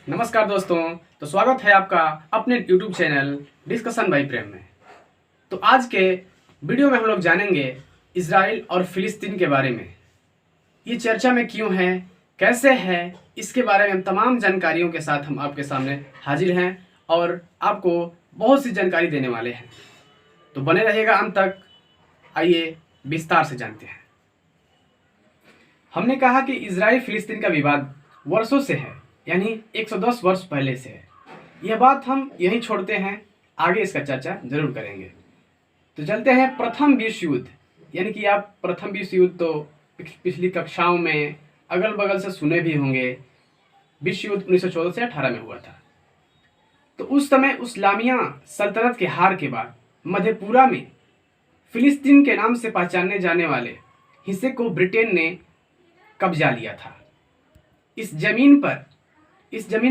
नमस्कार दोस्तों। तो स्वागत है आपका अपने YouTube चैनल डिस्कशन बाई प्रेम में। तो आज के वीडियो में हम लोग जानेंगे इजराइल और फिलिस्तीन के बारे में। ये चर्चा में क्यों है, कैसे है, इसके बारे में तमाम जानकारियों के साथ हम आपके सामने हाजिर हैं और आपको बहुत सी जानकारी देने वाले हैं। तो बने रहिएगा अंत तक। आइए विस्तार से जानते हैं। हमने कहा कि इजराइल फिलिस्तीन का विवाद वर्षों से है, यानी 110 वर्ष पहले से है। यह बात हम यहीं छोड़ते हैं, आगे इसका चर्चा जरूर करेंगे। तो चलते हैं प्रथम विश्व युद्ध, यानी कि आप प्रथम विश्व युद्ध तो पिछली कक्षाओं में अगल बगल से सुने भी होंगे। विश्व युद्ध 1914 से 18 में हुआ था। तो उस समय इस्लामिया सल्तनत के हार के बाद मधेपुरा में फिलिस्तीन के नाम से पहचाने जाने वाले हिस्से को ब्रिटेन ने कब्जा लिया था। इस जमीन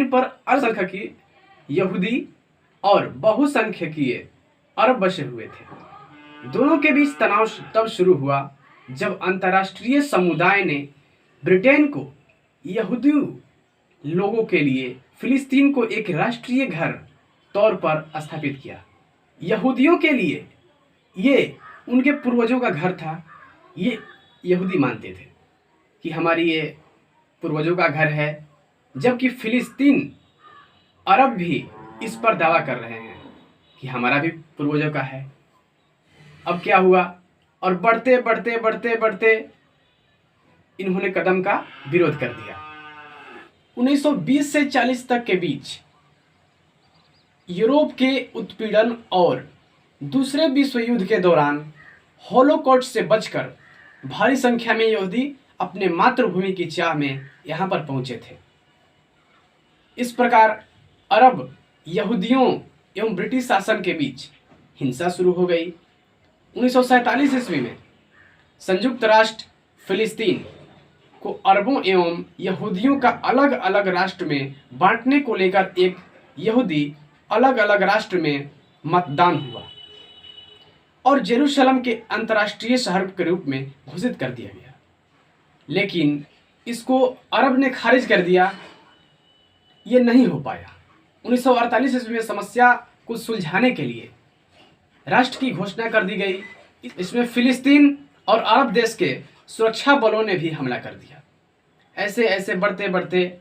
पर अल्पसंख्यकीय यहूदी और बहुसंख्यकीय अरब बसे हुए थे। दोनों के बीच तनाव तब शुरू हुआ जब अंतर्राष्ट्रीय समुदाय ने ब्रिटेन को यहूदी लोगों के लिए फिलिस्तीन को एक राष्ट्रीय घर तौर पर स्थापित किया। यहूदियों के लिए ये उनके पूर्वजों का घर था। ये यहूदी मानते थे कि हमारी ये पूर्वजों का घर है, जबकि फिलिस्तीन अरब भी इस पर दावा कर रहे हैं कि हमारा भी पूर्वजों का है। अब क्या हुआ, और बढ़ते बढ़ते बढ़ते बढ़ते इन्होंने कदम का विरोध कर दिया। 1920 से 40 तक के बीच यूरोप के उत्पीड़न और दूसरे विश्व युद्ध के दौरान हॉलोकॉस्ट से बचकर भारी संख्या में यहूदी अपने मातृभूमि की चाह में यहाँ पर पहुँचे थे। इस प्रकार अरब, यहूदियों एवं ब्रिटिश शासन के बीच हिंसा शुरू हो गई। 1947 ईस्वी में संयुक्त राष्ट्र फिलिस्तीन को अरबों एवं यहूदियों का अलग अलग राष्ट्र में बांटने को लेकर एक यहूदी अलग अलग राष्ट्र में मतदान हुआ और जेरूशलम के अंतर्राष्ट्रीय शहर के रूप में घोषित कर दिया गया। लेकिन इसको अरब ने खारिज कर दिया, ये नहीं हो पाया। 1948 ईस्वी में समस्या को सुलझाने के लिए राष्ट्र की घोषणा कर दी गई। इसमें फिलिस्तीन और अरब देश के सुरक्षा बलों ने भी हमला कर दिया। ऐसे ऐसे बढ़ते बढ़ते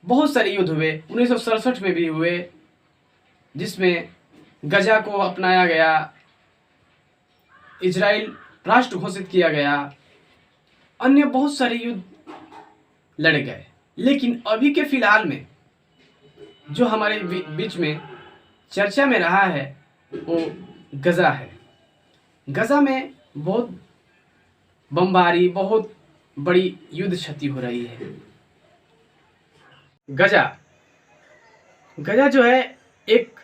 बहुत सारे युद्ध हुए। 1967 में भी हुए, जिसमें गजा को अपनाया गया, इजराइल राष्ट्र घोषित किया गया, अन्य बहुत सारे युद्ध लड़े गए। लेकिन अभी के फिलहाल में जो हमारे बीच में चर्चा में रहा है वो गजा है। गजा में बहुत बमबारी, बहुत बड़ी युद्ध क्षति हो रही है। गजा जो है एक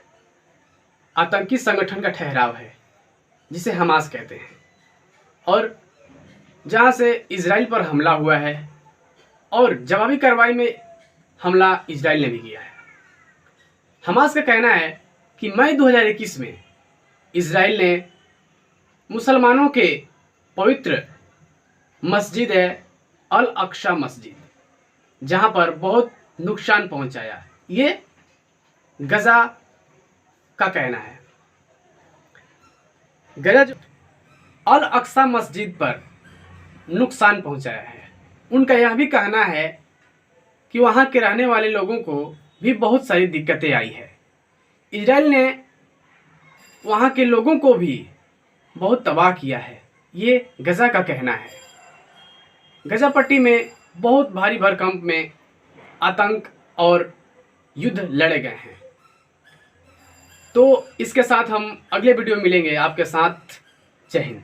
आतंकी संगठन का ठहराव है, जिसे हमास कहते हैं, और जहाँ से इजराइल पर हमला हुआ है और जवाबी कार्रवाई में हमला इजराइल ने भी किया है। हमास का कहना है कि मई 2021 में इजराइल ने मुसलमानों के पवित्र मस्जिद है अल अक्सा मस्जिद, जहाँ पर बहुत नुकसान पहुँचाया। ये गजा का कहना है। गजा जो अल अक्सा मस्जिद पर नुकसान पहुँचाया है, उनका यह भी कहना है कि वहाँ के रहने वाले लोगों को भी बहुत सारी दिक्कतें आई है। इजराइल ने वहाँ के लोगों को भी बहुत तबाह किया है, ये गजा का कहना है। गजा पट्टी में बहुत भारी भरकम में आतंक और युद्ध लड़े गए हैं। तो इसके साथ हम अगले वीडियो में मिलेंगे आपके साथ। जय हिंद।